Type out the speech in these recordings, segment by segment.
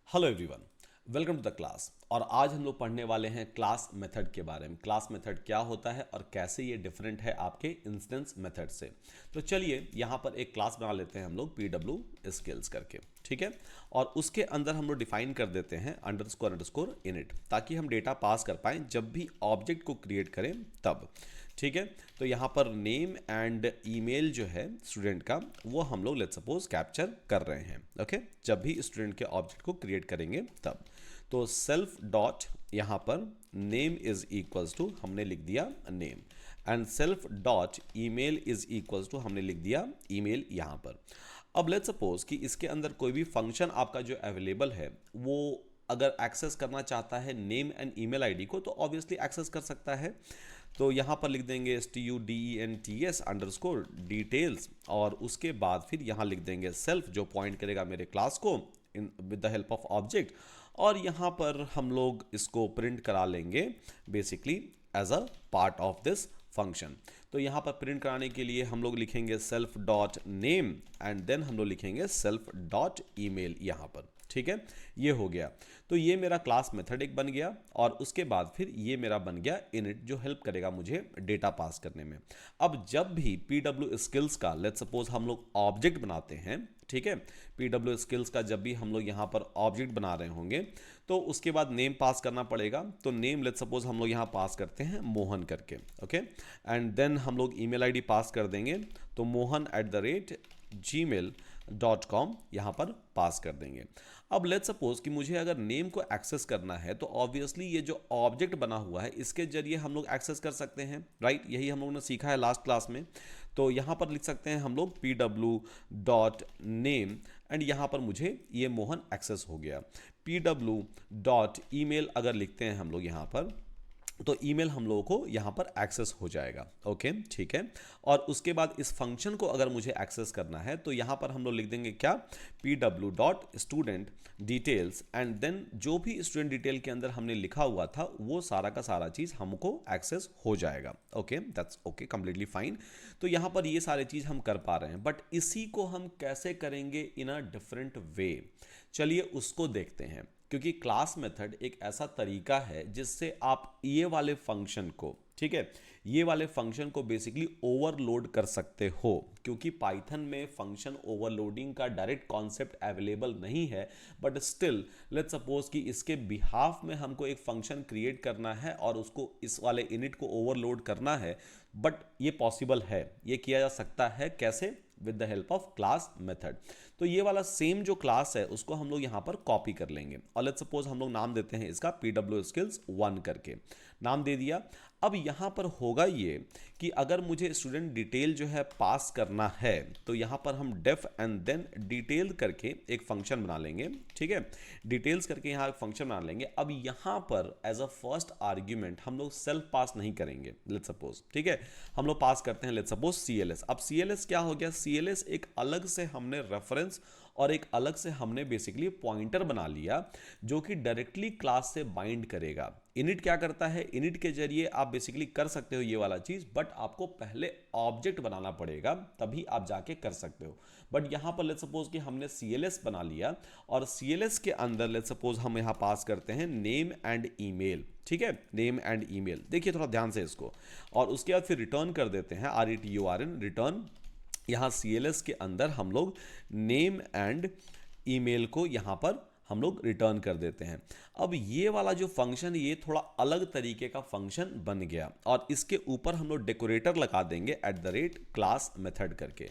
Hello everyone, welcome to the class. और आज हम लोग पढ़ने वाले हैं क्लास मेथड के बारे में। क्लास मेथड क्या होता है और कैसे ये डिफरेंट है आपके इंस्टेंस मेथड से। तो चलिए यहाँ पर एक क्लास बना लेते हैं हम लोग PW स्किल्स करके, ठीक है। और उसके अंदर हम लोग डिफाइन कर देते हैं अंडरस्कोर अंडरस्कोर इनिट, ताकि हम डेटा पास कर पाएँ जब भी ऑब्जेक्ट को क्रिएट करें तब, ठीक है। तो यहाँ पर नेम एंड ईमेल जो है स्टूडेंट का, वो हम लोग लेट्स सपोज कैप्चर कर रहे हैं, ओके। जब भी स्टूडेंट के ऑब्जेक्ट को क्रिएट करेंगे तब। तो सेल्फ डॉट यहाँ पर नेम इज इक्वल्स टू हमने लिख दिया name, and self dot email is equals to हमने लिख दिया ईमेल यहाँ पर। अब लेट्स सपोज कि इसके अंदर कोई भी फंक्शन आपका जो अवेलेबल है वो अगर एक्सेस करना चाहता है नेम एंड ईमेल आईडी को, तो ऑब्वियसली एक्सेस कर सकता है। तो यहाँ पर लिख देंगे students अंडरस्कोर डिटेल्स, और उसके बाद फिर यहाँ लिख देंगे सेल्फ, जो पॉइंट करेगा मेरे क्लास को in with the help of object. और यहाँ पर हम लोग इसको प्रिंट करा लेंगे basically as a part of this function. तो यहाँ पर प्रिंट कराने के लिए हम लोग लिखेंगे self dot name and then हम लोग लिखेंगे सेल्फ डॉट ईमेल यहाँ पर, ठीक है। ये हो गया। तो ये मेरा क्लास मेथड एक बन गया, और उसके बाद फिर ये मेरा बन गया इनिट, जो हेल्प करेगा मुझे डेटा पास करने में। अब जब भी PW स्किल्स का लेट्स सपोज हम लोग ऑब्जेक्ट बनाते हैं, ठीक है, PW स्किल्स का जब भी हम लोग यहाँ पर ऑब्जेक्ट बना रहे होंगे, तो उसके बाद नेम पास करना पड़ेगा। तो नेम लेट्स सपोज हम लोग यहाँ पास करते हैं मोहन करके, ओके। एंड देन हम लोग ईमेल आईडी पास कर देंगे, तो mohan@gmail.com यहाँ पर पास कर देंगे। अब लेट्स सपोज कि मुझे अगर नेम को एक्सेस करना है, तो ऑब्वियसली ये जो ऑब्जेक्ट बना हुआ है इसके जरिए हम लोग एक्सेस कर सकते हैं, राइट। यही हम लोग ने सीखा है लास्ट क्लास में। तो यहाँ पर लिख सकते हैं हम लोग PW.name, एंड यहाँ पर मुझे ये मोहन एक्सेस हो गया। PW.email अगर लिखते हैं हम लोग यहाँ पर, तो ईमेल हम लोगों को यहाँ पर एक्सेस हो जाएगा, ओके, ठीक है। और उसके बाद इस फंक्शन को अगर मुझे एक्सेस करना है, तो यहाँ पर हम लोग लिख देंगे क्या, PW.student details, एंड देन जो भी स्टूडेंट डिटेल के अंदर हमने लिखा हुआ था वो सारा का सारा चीज़ हमको एक्सेस हो जाएगा, okay, that's okay, completely fine. तो यहाँ पर ये सारे चीज़ हम कर पा रहे हैं, बट इसी को हम कैसे करेंगे इन अ डिफरेंट वे, चलिए उसको देखते हैं। क्योंकि क्लास मेथड एक ऐसा तरीका है जिससे आप ये वाले फंक्शन को, ठीक है, ये वाले फंक्शन को बेसिकली ओवरलोड कर सकते हो। क्योंकि पाइथन में फंक्शन ओवरलोडिंग का डायरेक्ट कॉन्सेप्ट अवेलेबल नहीं है, बट स्टिल लेट्स सपोज कि इसके बिहाफ में हमको एक फंक्शन क्रिएट करना है और उसको इस वाले इनिट को ओवरलोड करना है। बट ये पॉसिबल है, ये किया जा सकता है। कैसे? With the help of class method. तो ये वाला सेम जो क्लास है उसको हम लोग यहाँ पर कॉपी कर लेंगे, और लेट्स सपोज हम लोग नाम देते हैं इसका PW स्किल्स 1 करके नाम दे दिया। अब यहाँ पर होगा ये कि अगर मुझे स्टूडेंट डिटेल जो है पास करना है, तो यहाँ पर हम डेफ एंड देन डिटेल करके एक फंक्शन बना लेंगे, ठीक है। डिटेल्स करके यहाँ एक फंक्शन बना लेंगे। अब यहाँ पर एज अ फर्स्ट आर्ग्यूमेंट हम लोग सेल्फ पास नहीं करेंगे, लेट्स सपोज, ठीक है। हम लोग पास करते हैं लेट्स सपोज CLS। अब CLS क्या हो गया, CLS एक अलग से हमने रेफरेंस और एक अलग से हमने बेसिकली पॉइंटर बना लिया, जो कि डायरेक्टली क्लास से बाइंड करेगा। इनिट क्या करता है, इनिट के जरिए आप बेसिकली कर सकते हो ये वाला चीज, बट आपको पहले ऑब्जेक्ट बनाना पड़ेगा, तभी आप जाके कर सकते हो। बट यहां पर लेट्स सपोज कि हमने CLS बना लिया, और CLS के अंदर लेट्स सपोज हम यहां पास करते हैं नेम एंड ईमेल, ठीक है, नेम एंड ईमेल। देखिए थोड़ा ध्यान से इसको, और उसके बाद फिर रिटर्न कर देते हैं RETURN रिटर्न। यहाँ CLS के अंदर हम लोग नेम एंड ईमेल को यहाँ पर हम लोग रिटर्न कर देते हैं। अब ये वाला जो फंक्शन, ये थोड़ा अलग तरीके का फंक्शन बन गया, और इसके ऊपर हम लोग डेकोरेटर लगा देंगे @class मेथड करके,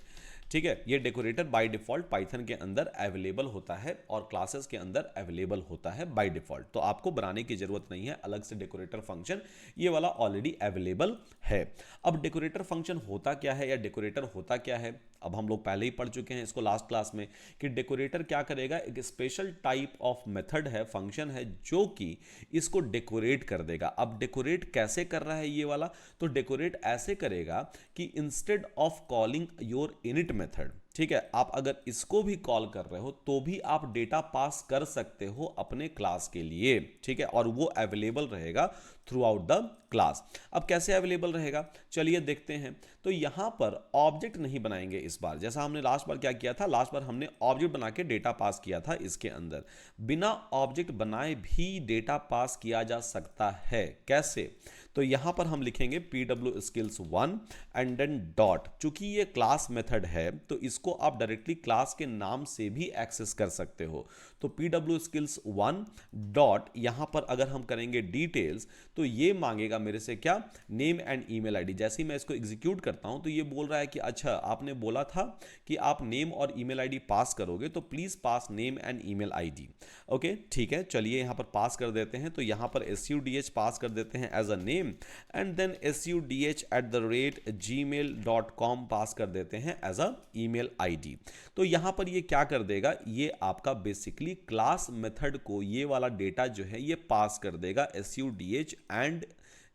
ठीक है। ये डेकोरेटर बाय डिफॉल्ट पाइथन के अंदर अवेलेबल होता है और क्लासेस के अंदर अवेलेबल होता है बाय डिफॉल्ट, तो आपको बनाने की जरूरत नहीं है अलग से डेकोरेटर फंक्शन, ये वाला ऑलरेडी अवेलेबल है। अब डेकोरेटर फंक्शन होता क्या है, या डेकोरेटर होता क्या है, अब हम लोग पहले ही पढ़ चुके हैं इसको लास्ट क्लास में, कि डेकोरेटर क्या करेगा, एक स्पेशल टाइप ऑफ मेथड है, फंक्शन है, जो कि इसको डेकोरेट कर देगा। अब डेकोरेट कैसे कर रहा है ये वाला, तो डेकोरेट ऐसे करेगा कि instead of calling your init method, ठीक है, आप अगर इसको भी कॉल कर रहे हो तो भी आप डेटा पास कर सकते हो अपने क्लास के लिए, ठीक है, और वो अवेलेबल रहेगा थ्रू आउट द क्लास। अब कैसे अवेलेबल रहेगा, चलिए देखते हैं। तो यहां पर ऑब्जेक्ट नहीं बनाएंगे इस बार, जैसा हमने लास्ट बार क्या किया था, लास्ट बार हमने ऑब्जेक्ट बना के डेटा पास किया था इसके अंदर। बिना ऑब्जेक्ट बनाए भी डेटा पास किया जा सकता है, कैसे? तो यहां पर हम लिखेंगे pwskills1 एंड देन डॉट। चूंकि ये क्लास मेथड है तो इसको आप डायरेक्टली क्लास के नाम से भी एक्सेस कर सकते हो। तो pwskills1 डॉट, यहां पर अगर हम करेंगे डिटेल्स तो ये मांगेगा मेरे से क्या, नेम एंड ईमेल आईडी। जैसे ही मैं इसको एग्जीक्यूट करता हूं तो ये बोल रहा है कि अच्छा आपने बोला था कि आप नेम और ईमेल आईडी पास करोगे, तो please pass name and email ID. Okay, ठीक है, चलिए यहां पर पास कर देते हैं। तो यहां पर SUDH पास कर देते हैं as a name and then SUDH@gmail.com pass कर देते हैं एज अ ईमेल आईडी। तो यहां पर ये क्या कर देगा, ये आपका बेसिकली क्लास मेथड को ये वाला डेटा जो है ये पास कर देगा SUDH एंड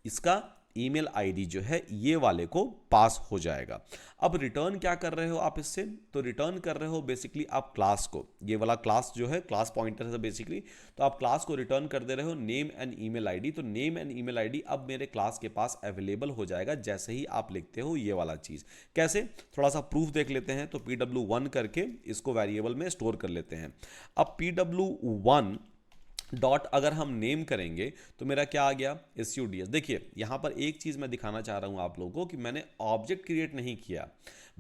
इसका ईमेल आईडी जो है ये वाले को पास हो जाएगा। अब रिटर्न क्या कर रहे हो आप इससे, तो रिटर्न कर रहे हो बेसिकली आप क्लास को, ये वाला क्लास जो है क्लास पॉइंटर है बेसिकली, तो आप क्लास को रिटर्न कर दे रहे हो नेम एंड ईमेल आईडी। तो नेम एंड ईमेल आईडी अब मेरे क्लास के पास अवेलेबल हो जाएगा जैसे ही आप लिखते हो ये वाला चीज। कैसे, थोड़ा सा प्रूफ देख लेते हैं। तो pw1 करके इसको वेरिएबल में स्टोर कर लेते हैं। अब pw1 डॉट अगर हम नेम करेंगे तो मेरा क्या आ गया, SUDS। देखिए यहां पर एक चीज मैं दिखाना चाह रहा हूं आप लोगों को कि मैंने ऑब्जेक्ट क्रिएट नहीं किया,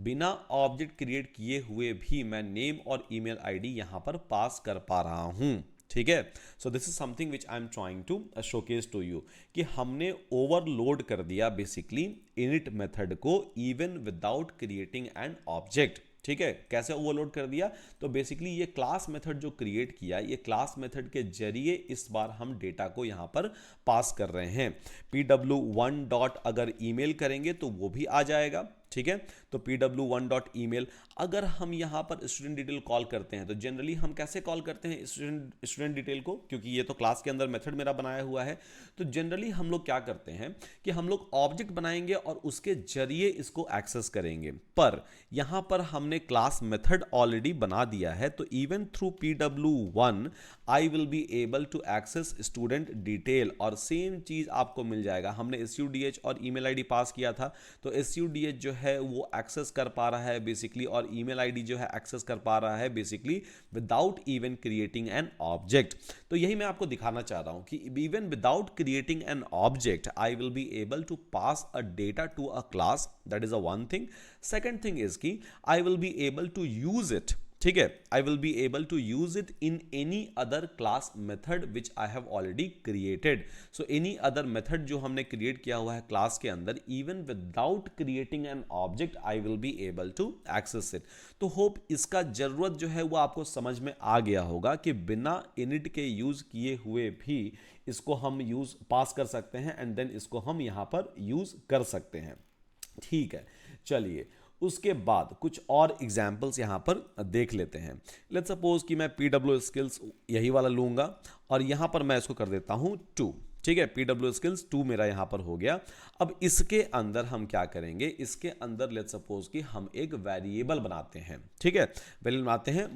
बिना ऑब्जेक्ट क्रिएट किए हुए भी मैं नेम और ईमेल आईडी यहां पर पास कर पा रहा हूं, ठीक है। So this is something which I am trying to showcase to you कि हमने ओवरलोड कर दिया बेसिकली इनिट मेथड को even without creating an object, ठीक है। कैसे ओवरलोड कर दिया, तो बेसिकली ये क्लास मेथड जो क्रिएट किया, ये क्लास मेथड के जरिए इस बार हम डेटा को यहां पर पास कर रहे हैं। pw1 डॉट अगर ईमेल करेंगे तो वो भी आ जाएगा, ठीक है। तो pw1 डॉट ईमेल, अगर हम यहां पर स्टूडेंट डिटेल कॉल करते हैं तो जनरली हम कैसे कॉल करते हैं स्टूडेंट डिटेल को, क्योंकि ये तो क्लास के अंदर मेथड मेरा बनाया हुआ है। तो जनरली हम लोग क्या करते हैं कि हम लोग ऑब्जेक्ट बनाएंगे और उसके जरिए इसको एक्सेस करेंगे, पर यहां पर हमने क्लास मेथड ऑलरेडी बना दिया है। तो even through pw1 I will be able to access student detail, और सेम चीज आपको मिल जाएगा। हमने SUDH और ईमेल आईडी पास किया था, तो SUDH जो है वो एक्सेस कर पा रहा है बेसिकली, और ईमेल आईडी जो है एक्सेस कर पा रहा है basically without even creating an object. तो यही मैं आपको दिखाना चाह रहा हूं कि even without creating an object I will be able to pass a data to a class, that is a one thing. Second thing is कि I will be able to use it, ठीक है, I will be able to use it in any other class method which I have already created. So any other method जो हमने create किया हुआ है class के अंदर, even without creating an object I will be able to access it. तो hope इसका जरूरत जो है वो आपको समझ में आ गया होगा कि बिना इनिट के यूज किए हुए भी इसको हम यूज पास कर सकते हैं एंड देन इसको हम यहां पर यूज कर सकते हैं, ठीक है। चलिए उसके बाद कुछ और एग्जाम्पल्स यहां पर देख लेते हैं। लेट्स सपोज कि मैं pwskills यही वाला लूंगा और यहां पर मैं इसको कर देता हूं 2, ठीक है। pwskills 2 मेरा यहां पर हो गया। अब इसके अंदर हम क्या करेंगे, इसके अंदर लेट्स सपोज कि हम एक वेरिएबल बनाते हैं, ठीक है। वेरिएबल बनाते हैं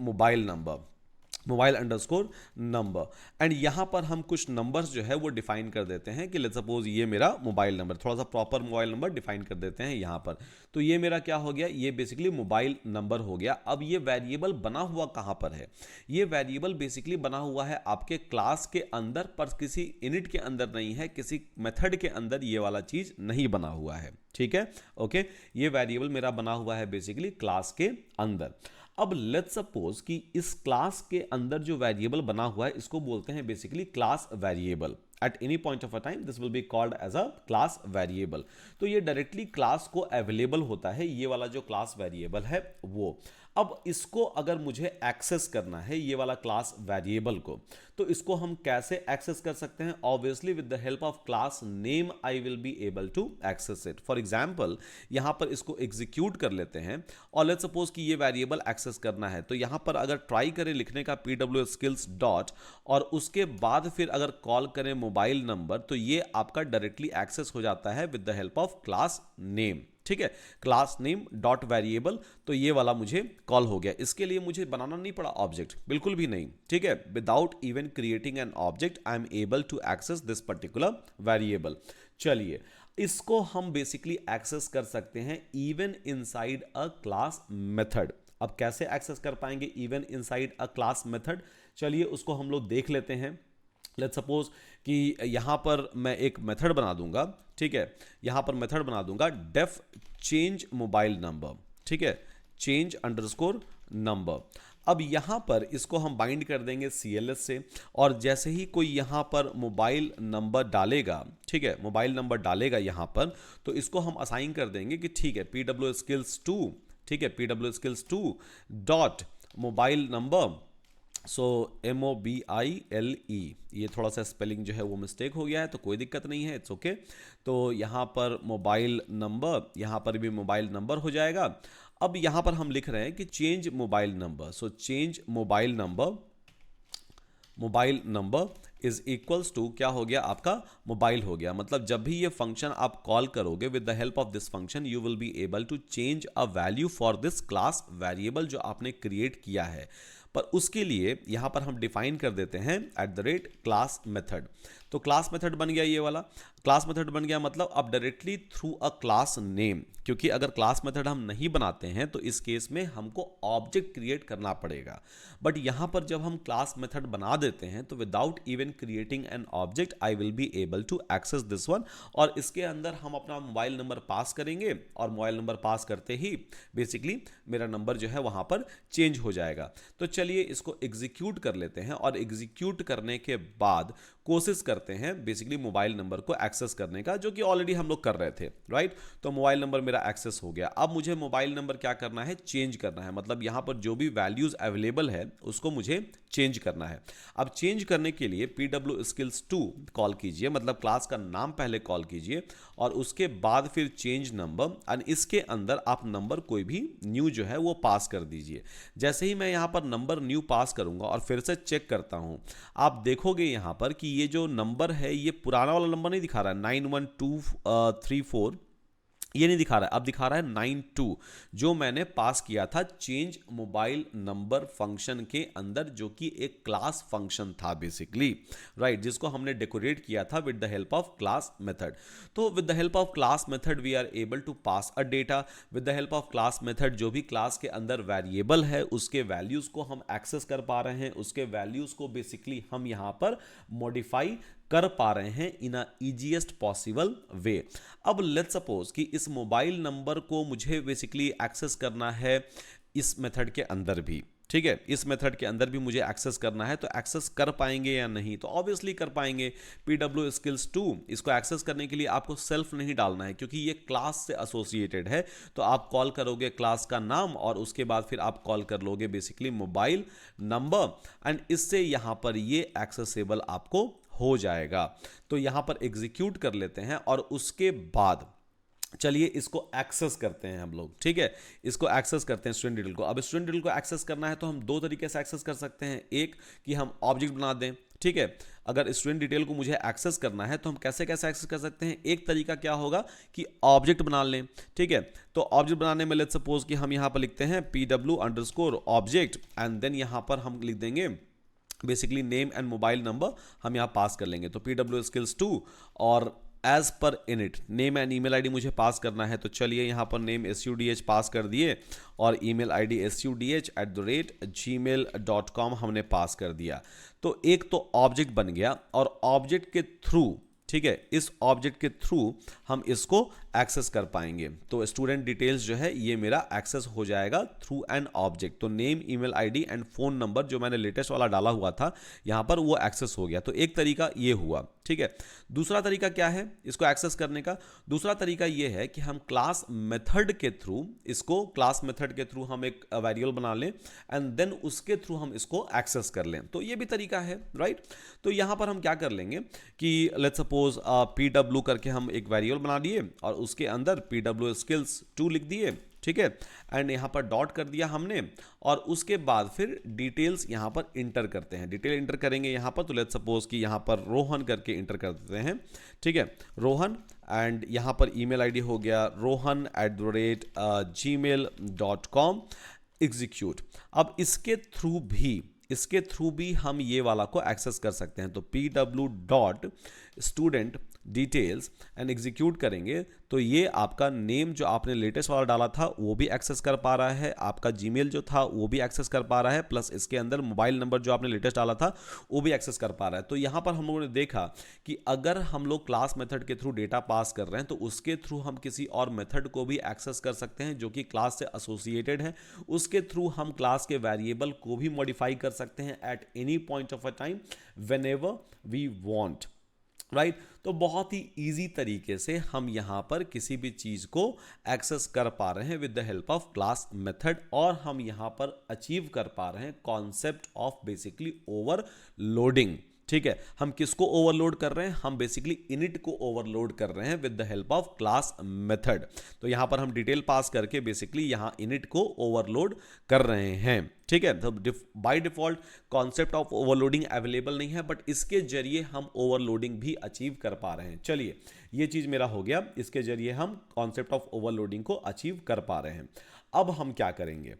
मोबाइल अंडरस्कोर नंबर, एंड यहां पर हम कुछ नंबर्स जो है वो डिफाइन कर देते हैं कि लेट्स सपोज ये मेरा मोबाइल नंबर, थोड़ा सा प्रॉपर मोबाइल नंबर डिफाइन कर देते हैं यहां पर। तो ये मेरा क्या हो गया, ये बेसिकली मोबाइल नंबर हो गया। अब ये वेरिएबल बना हुआ कहां पर है, ये वेरिएबल बेसिकली बना हुआ है आपके क्लास के अंदर, पर किसी इनिट के अंदर नहीं है, किसी मेथड के अंदर ये वाला चीज नहीं बना हुआ है, ठीक है। ओके, ये वेरिएबल मेरा बना हुआ है बेसिकली क्लास के अंदर। अब लेट्स सपोज कि इस क्लास के अंदर जो वेरिएबल बना हुआ है इसको बोलते हैं basically class variable. At any point of a time this will be called as a class variable. तो ये डायरेक्टली क्लास को अवेलेबल होता है, ये वाला जो क्लास वेरिएबल है वो। अब इसको अगर मुझे एक्सेस करना है ये वाला क्लास वेरिएबल को, तो इसको हम कैसे एक्सेस कर सकते हैं, obviously with the help of class name I will be able to access it. For example यहां पर इसको एग्जीक्यूट कर लेते हैं और लेट्स सपोज कि ये वेरिएबल एक्सेस करना है, तो यहां पर अगर ट्राई करें लिखने का pwskills डॉट और उसके बाद फिर अगर कॉल करें मोबाइल नंबर, तो ये आपका डायरेक्टली एक्सेस हो जाता है with the help of class name, ठीक है, क्लास नेम डॉट वेरिएबल, तो ये वाला मुझे कॉल हो गया। इसके लिए मुझे बनाना नहीं पड़ा ऑब्जेक्ट, बिल्कुल भी नहीं, ठीक है। Without even creating an object I am able to access this particular variable. चलिए, इसको हम बेसिकली एक्सेस कर सकते हैं even inside a class method. अब कैसे एक्सेस कर पाएंगे even inside a class method, चलिए उसको हम लोग देख लेते हैं। लेट्स सपोज कि यहाँ पर मैं एक मेथड बना दूंगा, ठीक है, यहाँ पर मेथड बना दूंगा डेफ चेंज मोबाइल नंबर, ठीक है, चेंज अंडरस्कोर नंबर। अब यहाँ पर इसको हम बाइंड कर देंगे CLS से, और जैसे ही कोई यहाँ पर मोबाइल नंबर डालेगा, ठीक है, मोबाइल नंबर डालेगा यहाँ पर, तो इसको हम असाइन कर देंगे कि ठीक है PW skills 2, ठीक है, PW skills 2 dot mobile number, so MOBILE, ये थोड़ा सा स्पेलिंग जो है वो मिस्टेक हो गया है, तो कोई दिक्कत नहीं है, इट्स ओके। तो यहाँ पर मोबाइल नंबर, यहाँ पर भी मोबाइल नंबर हो जाएगा। अब यहाँ पर हम लिख रहे हैं कि change mobile number, so change mobile number, mobile number is equals to क्या हो गया आपका मोबाइल हो गया। मतलब जब भी ये फंक्शन आप कॉल करोगे with the help of this function you will be able to change a value for this class variable जो आपने क्रिएट किया है। पर उसके लिए यहां पर हम डिफाइन कर देते हैं @क्लास मेथड। तो क्लास मेथड बन गया, ये वाला क्लास मेथड बन गया। मतलब अब directly through a class name, क्योंकि अगर क्लास मेथड हम नहीं बनाते हैं तो इस केस में हमको ऑब्जेक्ट क्रिएट करना पड़ेगा। बट यहां पर जब हम क्लास मेथड बना देते हैं तो without even creating an object I will be able to access this one, और इसके अंदर हम अपना मोबाइल नंबर पास करेंगे, और मोबाइल नंबर पास करते ही बेसिकली मेरा नंबर जो है वहां पर चेंज हो जाएगा। तो चलिए इसको एग्जीक्यूट कर लेते हैं, और एग्जीक्यूट करने के बाद कोशिश करते हैं बेसिकली मोबाइल नंबर को एक्सेस करने का, जो कि ऑलरेडी हम लोग कर रहे थे, राइट। तो मोबाइल नंबर मेरा एक्सेस हो गया। अब मुझे मोबाइल नंबर क्या करना है, चेंज करना है। मतलब यहां पर जो भी वैल्यूज अवेलेबल है उसको मुझे चेंज करना है। अब चेंज करने के लिए PW skills 2 कॉल कीजिए, मतलब क्लास का नाम पहले कॉल कीजिए, और उसके बाद फिर चेंज नंबर, और इसके अंदर आप नंबर कोई भी न्यू जो है वो पास कर दीजिए। जैसे ही मैं यहां पर नंबर न्यू पास करूंगा और फिर से चेक करता हूं, आप देखोगे यहां पर कि ये जो नंबर है ये पुराना वाला नंबर नहीं दिखा रहा है 91234, ये नहीं दिखा रहा है, अब दिखा रहा है 92, जो मैंने पास किया था चेंज मोबाइल नंबर फंक्शन के अंदर, जो कि एक क्लास फंक्शन था बेसिकली, राइट, जिसको हमने डेकोरेट किया था with the help of class method. तो with the help of class method we are able to pass a data. With the help of class method जो भी क्लास के अंदर वेरिएबल है उसके वैल्यूज को हम एक्सेस कर पा रहे हैं, उसके वैल्यूज को बेसिकली हम यहां पर मॉडिफाई कर पा रहे हैं इन अ इजीएस्ट पॉसिबल वे। अब लेट्स सपोज कि इस मोबाइल नंबर को मुझे बेसिकली एक्सेस करना है इस मेथड के अंदर भी, ठीक है, इस मेथड के अंदर भी मुझे एक्सेस करना है। तो एक्सेस कर पाएंगे या नहीं, तो ऑब्वियसली कर पाएंगे। PW skills 2 इसको एक्सेस करने के लिए आपको सेल्फ नहीं डालना है, क्योंकि ये क्लास से एसोसिएटेड है। तो आप कॉल करोगे क्लास का नाम, और उसके बाद फिर आप कॉल कर लोगे बेसिकली मोबाइल नंबर, एंड इससे यहां पर ये एक्सेसिबल आपको हो जाएगा। तो यहां पर एग्जीक्यूट कर लेते हैं, और उसके बाद चलिए इसको एक्सेस करते हैं हम लोग, ठीक है, इसको एक्सेस करते हैं स्टूडेंट डिटेल को। अब स्टूडेंट डिटेल को एक्सेस करना है तो हम दो तरीके से एक्सेस कर सकते हैं। एक कि हम ऑब्जेक्ट बना दें, ठीक है, अगर स्टूडेंट डिटेल को मुझे एक्सेस करना है तो हम कैसे कैसे एक्सेस कर सकते हैं। एक तरीका क्या होगा कि ऑब्जेक्ट बना लें, ठीक है। तो ऑब्जेक्ट बनाने में लेट्स सपोज कि हम यहां पर लिखते हैं PW_ऑब्जेक्ट, एंड देन यहां पर हम लिख देंगे basically name and mobile number हम यहाँ पास कर लेंगे। तो PW skills 2 और as per init name and email ID मुझे पास करना है। तो चलिए यहाँ पर नेम SUDH पास कर दिए, और ईमेल आईडी SUDH@gmail.com हमने पास कर दिया। तो एक तो ऑब्जेक्ट बन गया, और ऑब्जेक्ट के थ्रू, ठीक है, इस ऑब्जेक्ट के थ्रू हम इसको एक्सेस कर पाएंगे। तो स्टूडेंट डिटेल्स जो है ये मेरा एक्सेस हो जाएगा थ्रू एन ऑब्जेक्ट। तो name, email ID and phone number जो मैंने लेटेस्ट वाला डाला हुआ था यहां पर वो एक्सेस हो गया। तो एक तरीका ये हुआ, ठीक है। दूसरा तरीका क्या है इसको एक्सेस करने का? दूसरा तरीका ये है कि हम क्लास मेथड के थ्रू इसको, क्लास मेथड के थ्रू हम एक वेरिएबल बना लें, एंड देन उसके थ्रू हम इसको एक्सेस कर लें। तो ये भी तरीका है, राइट। तो यहां पर हम क्या कर लेंगे कि लेट्स सपोज PW करके हम एक वेरिएबल बना लिए, और उसके अंदर PW skills 2 लिख दिए, ठीक है, एंड यहाँ पर डॉट कर दिया हमने, और उसके बाद फिर डिटेल्स यहाँ पर इंटर करते हैं। डिटेल इंटर करेंगे यहाँ पर, तो लेट्स सपोज कि यहाँ पर रोहन करके इंटर कर देते हैं, ठीक है, रोहन, एंड यहाँ पर ईमेल आईडी हो गया rohan@gmail.com, एग्जीक्यूट। अब इसके थ्रू भी हम ये वाला को एक्सेस कर सकते हैं। तो pw.student डिटेल्स एंड एग्जीक्यूट करेंगे तो ये आपका नेम जो आपने लेटेस्ट वाला डाला था वो भी एक्सेस कर पा रहा है, आपका जीमेल जो था वो भी एक्सेस कर पा रहा है, प्लस इसके अंदर मोबाइल नंबर जो आपने लेटेस्ट डाला था वो भी एक्सेस कर पा रहा है। तो यहाँ पर हम लोगों ने देखा कि अगर हम लोग क्लास मेथड के थ्रू डेटा पास कर रहे हैं तो उसके थ्रू हम किसी और मेथड को भी एक्सेस कर सकते हैं जो कि क्लास से एसोसिएटेड है। उसके थ्रू हम क्लास के वेरिएबल को भी मॉडिफाई कर सकते हैं at any point of a time whenever we want, right. तो बहुत ही इजी तरीके से हम यहां पर किसी भी चीज को एक्सेस कर पा रहे हैं with the help of class method, और हम यहां पर अचीव कर पा रहे हैं कॉन्सेप्ट ऑफ बेसिकली ओवरलोडिंग। ठीक है, हम किसको ओवरलोड कर रहे हैं? हम बेसिकली इनिट को ओवरलोड कर रहे हैं with the help of class method. तो यहां पर हम डिटेल पास करके बेसिकली यहां इनिट को ओवरलोड कर रहे हैं। ठीक है, तो by default concept of overloading available नहीं है, बट इसके जरिए हम ओवरलोडिंग भी अचीव कर पा रहे हैं। चलिए, ये चीज मेरा हो गया, इसके जरिए हम कॉन्सेप्ट ऑफ ओवरलोडिंग को अचीव कर पा रहे हैं। अब हम क्या करेंगे?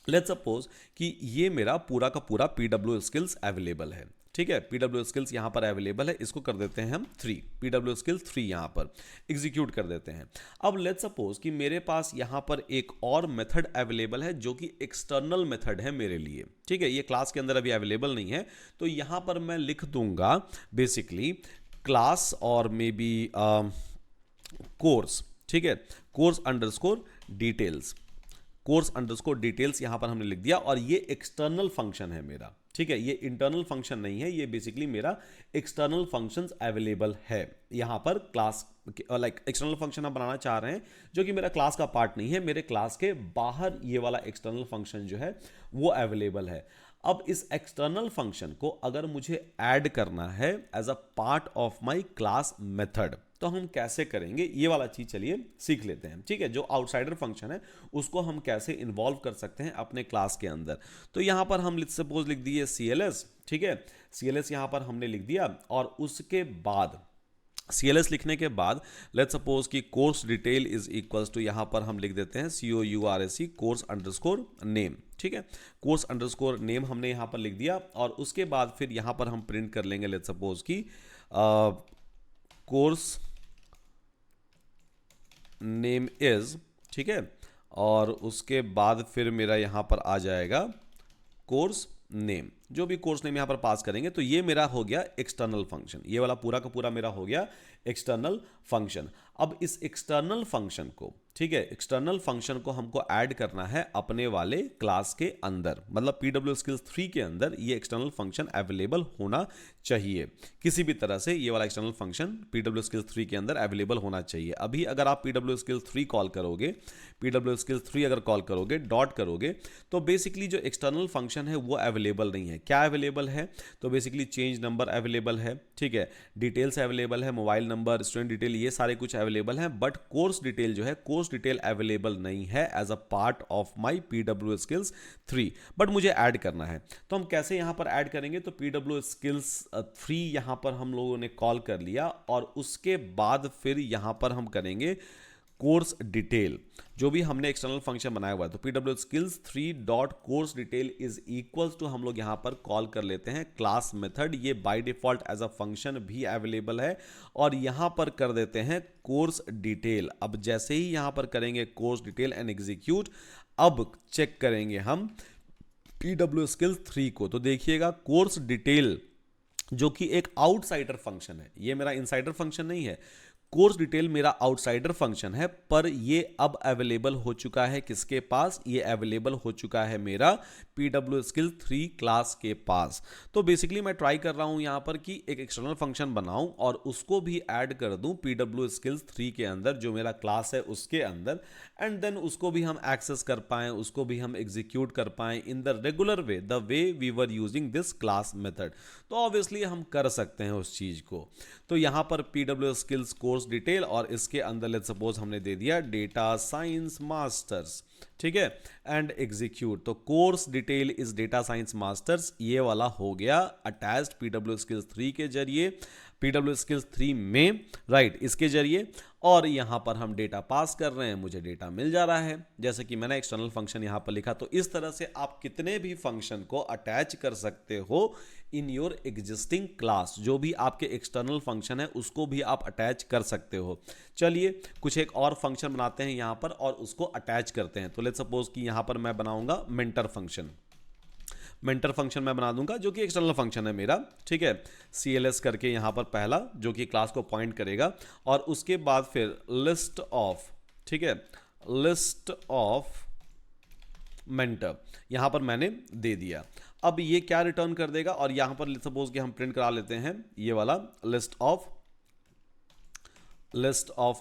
लेट्स सपोज कि ये मेरा पूरा का पूरा पीडब्ल्यू स्किल्स अवेलेबल है। ठीक है, पीडब्ल्यू स्किल्स यहां पर अवेलेबल है, इसको कर देते हैं हम 3, पीडब्ल्यू स्किल्स 3 यहां पर एग्जीक्यूट कर देते हैं। अब लेट्स सपोज कि मेरे पास यहां पर एक और मेथड अवेलेबल है जो कि एक्सटर्नल मेथड है मेरे लिए। ठीक है, ये क्लास के अंदर अभी अवेलेबल नहीं है, तो यहां पर मैं लिख दूंगा बेसिकली क्लास और मे बी कोर्स। ठीक है, course underscore details, course underscore details यहां पर हमने लिख दिया, और ये एक्सटर्नल फंक्शन है मेरा। ठीक है, ये इंटरनल फंक्शन नहीं है, ये बेसिकली मेरा एक्सटर्नल फंक्शंस अवेलेबल है यहां पर क्लास, लाइक एक्सटर्नल फंक्शन हम बनाना चाह रहे हैं जो कि मेरा क्लास का पार्ट नहीं है, मेरे क्लास के बाहर ये वाला एक्सटर्नल फंक्शन जो है वो अवेलेबल है। अब इस एक्सटर्नल फंक्शन को अगर मुझे ऐड करना है as a part of my class method, तो हम कैसे करेंगे ये वाला चीज चलिए सीख लेते हैं। ठीक है, जो आउटसाइडर फंक्शन है उसको हम कैसे इन्वॉल्व कर सकते हैं अपने क्लास के अंदर। तो यहां पर हम सपोज लिख दिए CLS। ठीक है, CLS यहां पर हमने लिख दिया, और उसके बाद CLS लिखने के बाद लेट्स सपोज कि course detail is equals to, यहां पर हम लिख देते हैं COURSE कोर्स अंडरस्कोर नेम। ठीक है, कोर्स अंडरस्कोर नेम हमने यहां पर लिख दिया, और उसके बाद फिर यहां पर हम प्रिंट कर लेंगे लेट्स सपोज कि कोर्स नेम इज, ठीक है, और उसके बाद फिर मेरा यहां पर आ जाएगा कोर्स नेम, जो भी कोर्स नेम यहां पर पास करेंगे। तो ये मेरा हो गया एक्सटर्नल फंक्शन, ये वाला पूरा का पूरा मेरा हो गया एक्सटर्नल फंक्शन। अब इस एक्सटर्नल फंक्शन को, ठीक है, एक्सटर्नल फंक्शन को हमको ऐड करना है अपने वाले क्लास के अंदर, मतलब पीडब्ल्यू स्किल्स 3 के अंदर ये एक्सटर्नल फंक्शन अवेलेबल होना चाहिए। किसी भी तरह से ये वाला एक्सटर्नल फंक्शन पीडब्ल्यू स्किल्स 3 के अंदर अवेलेबल होना चाहिए। अभी अगर आप पीडब्ल्यू स्किल्स 3 कॉल करोगे, पीडब्ल्यू स्किल्स 3 अगर कॉल करोगे, डॉट करोगे, तो बेसिकली जो एक्सटर्नल फंक्शन है वो अवेलेबल नहीं है। क्या अवेलेबल है? तो बेसिकली चेंज नंबर अवेलेबल है, ठीक है, डिटेल्स अवेलेबल है, मोबाइल नंबर, स्टूडेंट डिटेल, ये सारे कुछ अवेलेबल है, बट कोर्स डिटेल जो है, कोर्स डिटेल अवेलेबल नहीं है as a part of my PW skills 3, but मुझे ऐड करना है। तो हम कैसे यहां पर ऐड करेंगे? तो पीडब्ल्यू स्किल्स 3 यहां पर हम लोगों ने कॉल कर लिया, और उसके बाद फिर यहां पर हम करेंगे कोर्स डिटेल, जो भी हमने एक्सटर्नल फंक्शन बनाया हुआ है। तो pw skills 3 dot course detail is equals to, हम लोग यहां पर कॉल कर लेते हैं क्लास मेथड, ये by default as a function भी अवेलेबल है, और यहां पर कर देते हैं कोर्स डिटेल। अब जैसे ही यहां पर करेंगे कोर्स डिटेल एंड एग्जीक्यूट, अब चेक करेंगे हम pw skills 3 को, तो देखिएगा कोर्स डिटेल जो कि एक आउटसाइडर फंक्शन है, ये मेरा इनसाइडर फंक्शन नहीं है, कोर्स डिटेल मेरा आउटसाइडर फंक्शन है, पर ये अब अवेलेबल हो चुका है किसके पास? ये अवेलेबल हो चुका है मेरा पीडब्ल्यू स्किल 3 क्लास के पास। तो बेसिकली मैं ट्राई कर रहा हूं यहां पर कि एक एक्सटर्नल फंक्शन बनाऊं और उसको भी ऐड कर दूं पीडब्ल्यू स्किल्स 3 के अंदर, जो मेरा क्लास है उसके अंदर, एंड देन उसको भी हम एक्सेस कर पाएं, उसको भी हम एग्जीक्यूट कर पाएं in the regular way, the way we were using this class method. तो ऑब्वियसली हम कर सकते हैं उस चीज को। तो यहां पर PW skills course course detail और इसके अंदर लेट्स सपोज हमने दे दिया डेटा साइंस मास्टर्स, ठीक है, एंड एग्जीक्यूट। तो course detail is data science masters, ये वाला हो गया अटैच्ड पीडब्ल्यू स्किल्स 3 के जरिए, पीडब्ल्यू स्किल्स 3 में, राइट, इसके जरिए। और यहां पर हम डेटा पास कर रहे हैं, मुझे डेटा मिल जा रहा है, जैसे कि मैंने एक्सटर्नल फंक्शन यहां पर लिखा। तो इस तरह से आप कितने भी फंक्शन को अटैच कर सकते हो इन योर एग्जिस्टिंग क्लास। जो भी आपके एक्सटर्नल फंक्शन है उसको भी आप अटैच कर सकते हो। चलिए कुछ एक और फंक्शन बनाते हैं यहां पर और उसको अटैच करते हैं। तो लेट्स सपोज कि यहां पर मैं बनाऊंगा मेंटर फंक्शन। मेंटर फंक्शन मैं बना दूंगा जो कि एक्सटर्नल फंक्शन है मेरा, ठीक है, CLS करके यहां पर पहला जो कि क्लास को पॉइंट करेगा, और उसके बाद फिर लिस्ट ऑफ, ठीक है, लिस्ट ऑफ मेंटर यहां पर मैंने दे दिया। अब ये क्या रिटर्न कर देगा, और यहां पर सपोज कि हम प्रिंट करा लेते हैं ये वाला लिस्ट ऑफ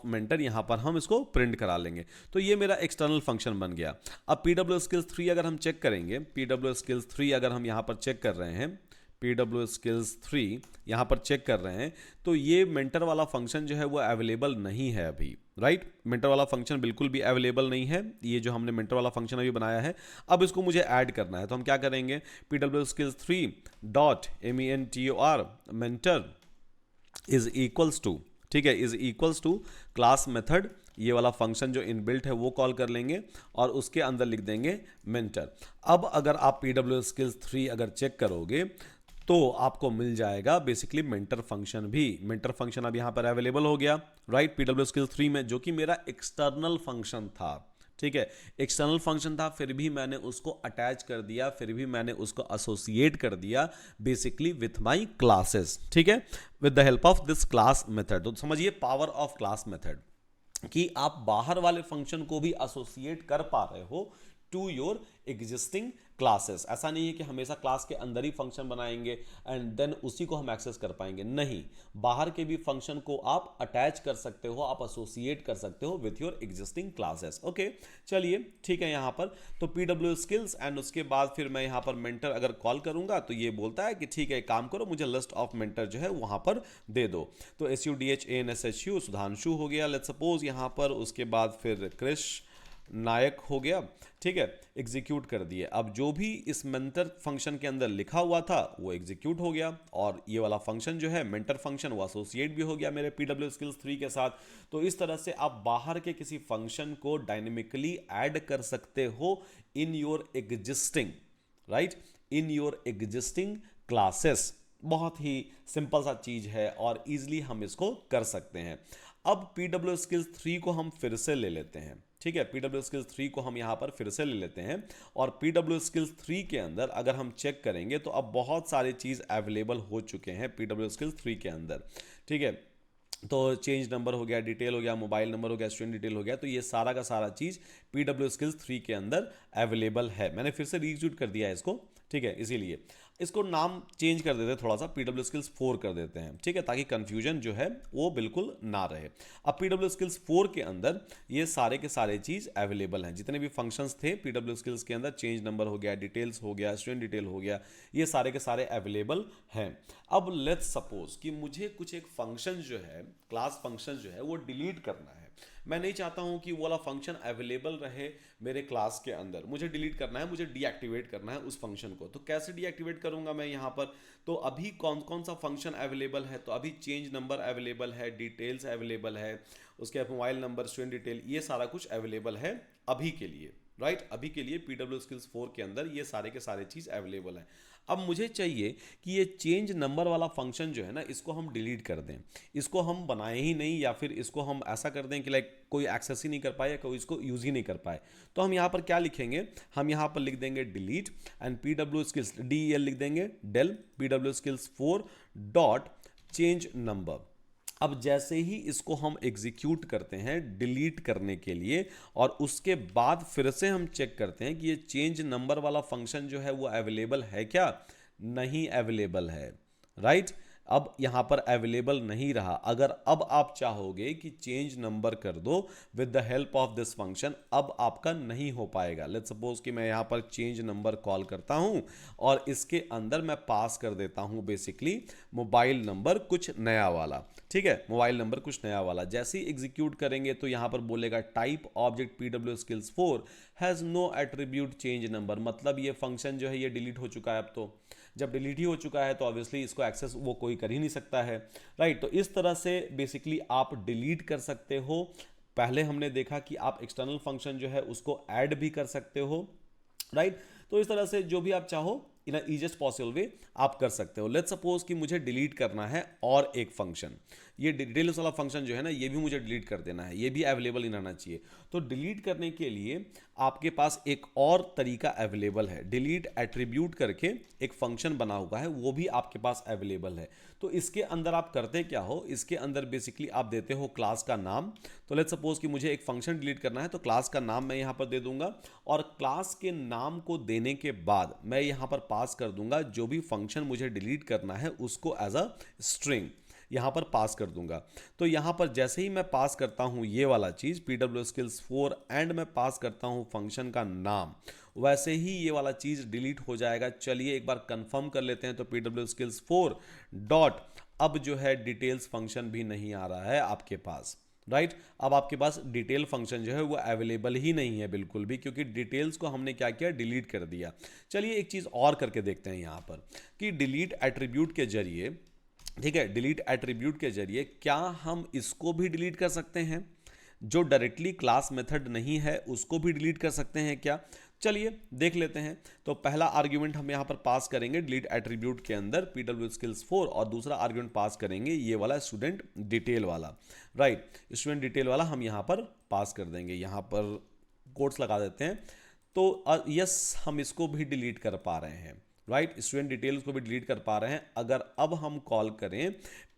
मेंटर, यहां पर हम इसको प्रिंट करा लेंगे। तो ये मेरा एक्सटर्नल फंक्शन बन गया। अब पीडब्ल्यू स्किल्स 3 अगर हम चेक करेंगे, पीडब्ल्यू स्किल्स 3 अगर हम यहां पर चेक कर रहे हैं, पीडब्ल्यू स्किल्स 3 यहां पर चेक कर रहे हैं, तो ये मेंटर वाला फंक्शन जो है वो अवेलेबल नहीं है अभी, राइट। मेंटर वाला फंक्शन बिल्कुल भी अवेलेबल नहीं है, ये जो हमने मेंटर वाला फंक्शन अभी बनाया है। अब इसको मुझे ऐड करना है, तो हम क्या करेंगे, PW skills 3 dot mentor mentor is equals to, ठीक है, is equals to class method, ये वाला फंक्शन जो इनबिल्ट है वो कॉल कर लेंगे और उसके अंदर लिख देंगे मेंटर। अब अगर आप पीडब्ल्यू स्किल्स 3 अगर चेक करोगे तो आपको मिल जाएगा बेसिकली मेंटर फंक्शन भी। मेंटर फंक्शन अब यहां पर अवेलेबल हो गया, राइट, पीडब्ल्यू स्किल्स 3 में, जो कि मेरा एक्सटर्नल फंक्शन था, ठीक है, एक्सटर्नल फंक्शन था, फिर भी मैंने उसको अटैच कर दिया, फिर भी मैंने उसको एसोसिएट कर दिया बेसिकली विथ माय क्लासेस, ठीक है, with the help of this class method. तो समझिए पावर ऑफ क्लास मेथड कि आप बाहर वाले फंक्शन को भी एसोसिएट कर पा रहे हो टू योर एग्जिस्टिंग क्लासेस। ऐसा नहीं है कि हमेशा क्लास के अंदर ही फंक्शन बनाएंगे एंड देन उसी को हम एक्सेस कर पाएंगे, नहीं, बाहर के भी फंक्शन को आप अटैच कर सकते हो, आप एसोसिएट कर सकते हो with your existing classes. Okay, चलिए ठीक है, यहां पर तो पीडब्ल्यू स्किल्स एंड उसके बाद फिर मैं यहां पर मेंटर अगर कॉल करूंगा तो ये बोलता है कि ठीक है, काम करो, मुझे लिस्ट ऑफ मेंटर जो है वहां पर दे दो। तो SUDHANSHU सुधांशु हो गया, लेट्स सपोज यहां पर, उसके बाद फिर क्रिश नायक हो गया, ठीक है, एग्जीक्यूट कर दिए। अब जो भी इस मेंटर फंक्शन के अंदर लिखा हुआ था वो एग्जीक्यूट हो गया, और ये वाला फंक्शन जो है मेंटर फंक्शन वो एसोसिएट भी हो गया मेरे पीडब्ल्यू स्किल्स 3 के साथ। तो इस तरह से आप बाहर के किसी फंक्शन को डायनेमिकली ऐड कर सकते हो in your existing, right, in your existing classes. बहुत ही सिंपल सा चीज है और इजीली हम इसको कर सकते हैं। अब पीडब्ल्यू स्किल्स 3 को हम फिर से ले लेते हैं, ठीक है, पीडब्ल्यू स्किल्स 3 को हम यहां पर फिर से ले लेते हैं, और पीडब्ल्यू स्किल्स 3 के अंदर अगर हम चेक करेंगे तो अब बहुत सारी चीज अवेलेबल हो चुके हैं पीडब्ल्यू स्किल्स 3 के अंदर, ठीक है। तो चेंज नंबर हो गया, डिटेल हो गया, मोबाइल नंबर हो गया, स्टूडेंट डिटेल हो गया, तो ये सारा का सारा चीज पीडब्ल्यू स्किल्स 3 के अंदर अवेलेबल है। मैंने फिर से रीएग्जीक्यूट कर दिया है इसको, ठीक है, इसीलिए इसको नाम चेंज कर देते हैं, थोड़ा सा पीडब्ल्यू स्किल्स 4 कर देते हैं, ठीक है, ताकि कंफ्यूजन जो है वो बिल्कुल ना रहे। अब पीडब्ल्यू स्किल्स 4 के अंदर ये सारे के सारे चीज अवेलेबल हैं, जितने भी फंक्शंस थे पीडब्ल्यू स्किल्स के अंदर, चेंज नंबर हो गया, डिटेल्स हो गया, स्टूडेंट डिटेल हो गया, ये सारे के सारे अवेलेबल हैं। अब लेट्स सपोज कि मुझे कुछ एक फंक्शन जो है, क्लास फंक्शन जो है वो डिलीट करना है। मैं नहीं चाहता हूं कि वो वाला फंक्शन अवेलेबल रहे मेरे क्लास के अंदर, मुझे डिलीट करना है, मुझे डीएक्टिवेट करना है उस फंक्शन को। तो कैसे डीएक्टिवेट करूंगा मैं यहां पर, तो अभी कौन कौन सा फंक्शन अवेलेबल है, तो अभी चेंज नंबर अवेलेबल है, डिटेल्स अवेलेबल है, उसके बाद मोबाइल नंबर, स्टूडेंट डिटेल, ये सारा कुछ अवेलेबल है अभी के लिए, राइट, अभी के लिए पीडब्ल्यू स्किल्स 4 के अंदर ये सारे के सारे चीज अवेलेबल है। अब मुझे चाहिए कि ये चेंज नंबर वाला फंक्शन जो है ना, इसको हम डिलीट कर दें, इसको हम बनाए ही नहीं, या फिर इसको हम ऐसा कर दें कि लाइक कोई एक्सेस ही नहीं कर पाए या कोई इसको यूज ही नहीं कर पाए। तो हम यहाँ पर क्या लिखेंगे, हम यहाँ पर लिख देंगे delete and PW skills DEL लिख देंगे, del PW skills 4 dot change number. अब जैसे ही इसको हम एग्जीक्यूट करते हैं डिलीट करने के लिए, और उसके बाद फिर से हम चेक करते हैं कि ये चेंज नंबर वाला फंक्शन जो है वो अवेलेबल है क्या, नहीं अवेलेबल है, राइट, अब यहाँ पर अवेलेबल नहीं रहा। अगर अब आप चाहोगे कि चेंज नंबर कर दो with the help of this function, अब आपका नहीं हो पाएगा। लेट्स सपोज कि मैं यहाँ पर चेंज नंबर कॉल करता हूँ और इसके अंदर मैं पास कर देता हूँ बेसिकली मोबाइल नंबर कुछ नया वाला, ठीक है, मोबाइल नंबर कुछ नया वाला। जैसे ही एग्जीक्यूट करेंगे तो यहाँ पर बोलेगा type object PWSkills4 has no attribute change number, मतलब ये फंक्शन जो है ये डिलीट हो चुका है। अब तो जब डिलीट ही हो चुका है तो ऑब्वियसली इसको एक्सेस वो कोई कर ही नहीं सकता है, राइट। तो इस तरह से बेसिकली आप डिलीट कर सकते हो। पहले हमने देखा कि आप एक्सटर्नल फंक्शन जो है उसको ऐड भी कर सकते हो, राइट। तो इस तरह से जो भी आप चाहो इन अ ईजिएस्ट पॉसिबल वे आप कर सकते हो। लेट्स सपोज कि मुझे डिलीट करना है और एक फंक्शन, ये डिटेल्स वाला फंक्शन जो है ना ये भी मुझे डिलीट कर देना है, ये भी अवेलेबल नहीं रहना चाहिए। तो डिलीट करने के लिए आपके पास एक और तरीका अवेलेबल है, डिलीट एट्रीब्यूट करके एक फंक्शन बना हुआ है, वो भी आपके पास अवेलेबल है। तो इसके अंदर आप करते क्या हो, इसके अंदर बेसिकली आप देते हो क्लास का नाम। तो लेट्स सपोज कि मुझे एक फंक्शन डिलीट करना है तो क्लास का नाम मैं यहाँ पर दे दूंगा और क्लास के नाम को देने के बाद मैं यहाँ पर पास कर दूंगा जो भी फंक्शन मुझे डिलीट करना है उसको एज अ स्ट्रिंग यहाँ पर पास कर दूंगा। तो यहाँ पर जैसे ही मैं पास करता हूँ ये वाला चीज़ PWSkills4 एंड मैं पास करता हूँ फंक्शन का नाम, वैसे ही ये वाला चीज़ डिलीट हो जाएगा। चलिए एक बार कंफर्म कर लेते हैं। तो PWSkills4 डॉट अब जो है डिटेल्स फंक्शन भी नहीं आ रहा है आपके पास, राइट। अब आपके पास डिटेल फंक्शन जो है वो अवेलेबल ही नहीं है बिल्कुल भी, क्योंकि डिटेल्स को हमने क्या किया, डिलीट कर दिया। चलिए एक चीज़ और करके देखते हैं यहाँ पर कि डिलीट एट्रीब्यूट के जरिए, ठीक है, डिलीट एट्रीब्यूट के जरिए क्या हम इसको भी डिलीट कर सकते हैं, जो डायरेक्टली क्लास मेथड नहीं है उसको भी डिलीट कर सकते हैं क्या। चलिए देख लेते हैं। तो पहला आर्ग्यूमेंट हम यहाँ पर पास करेंगे डिलीट एट्रीब्यूट के अंदर PWSkills4 और दूसरा आर्ग्यूमेंट पास करेंगे ये वाला स्टूडेंट डिटेल वाला, राइट। स्टूडेंट डिटेल वाला हम यहाँ पर पास कर देंगे, यहाँ पर कोट्स लगा देते हैं। तो यस हम इसको भी डिलीट कर पा रहे हैं, राइट। स्टूडेंट डिटेल्स को भी डिलीट कर पा रहे हैं। अगर अब हम कॉल करें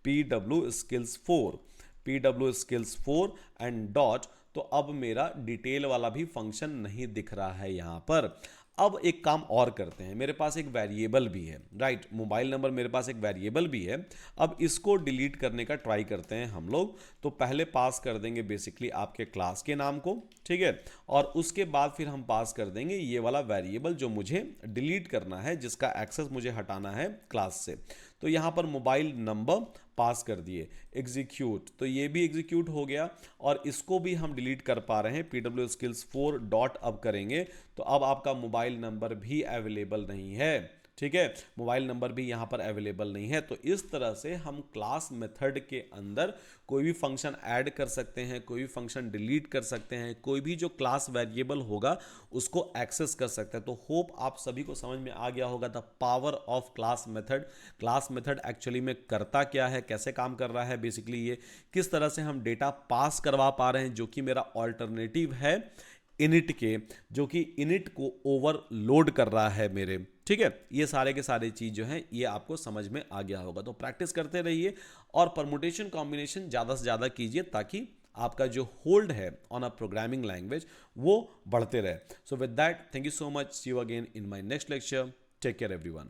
PWSkills4 एंड डॉट, तो अब मेरा डिटेल वाला भी फंक्शन नहीं दिख रहा है यहाँ पर। अब एक काम और करते हैं, मेरे पास एक वेरिएबल भी है, राइट, मोबाइल नंबर मेरे पास एक वेरिएबल भी है। अब इसको डिलीट करने का ट्राई करते हैं हम लोग। तो पहले पास कर देंगे बेसिकली आपके क्लास के नाम को, ठीक है, और उसके बाद फिर हम पास कर देंगे ये वाला वेरिएबल जो मुझे डिलीट करना है, जिसका एक्सेस मुझे हटाना है क्लास से। तो यहाँ पर मोबाइल नंबर पास कर दिए, एग्जीक्यूट, तो ये भी एग्जीक्यूट हो गया और इसको भी हम डिलीट कर पा रहे हैं। PWSkills4 डॉट अब करेंगे तो अब आपका मोबाइल नंबर भी अवेलेबल नहीं है, ठीक है, मोबाइल नंबर भी यहाँ पर अवेलेबल नहीं है। तो इस तरह से हम क्लास मेथड के अंदर कोई भी फंक्शन ऐड कर सकते हैं, कोई भी फंक्शन डिलीट कर सकते हैं, कोई भी जो क्लास वेरिएबल होगा उसको एक्सेस कर सकते हैं। तो होप आप सभी को समझ में आ गया होगा the power of class method. Class method actually में करता क्या है, कैसे काम कर रहा है, बेसिकली ये किस तरह से हम डेटा पास करवा पा रहे हैं, जो कि मेरा ऑल्टरनेटिव है इनिट के, जो कि इनिट को ओवरलोड कर रहा है मेरे, ठीक है। ये सारे के सारे चीज़ जो हैं ये आपको समझ में आ गया होगा। तो प्रैक्टिस करते रहिए और परमुटेशन कॉम्बिनेशन ज़्यादा से ज़्यादा कीजिए ताकि आपका जो होल्ड है ऑन अ प्रोग्रामिंग लैंग्वेज वो बढ़ते रहे। So with that thank you so much, see you again in my next lecture, take care everyone.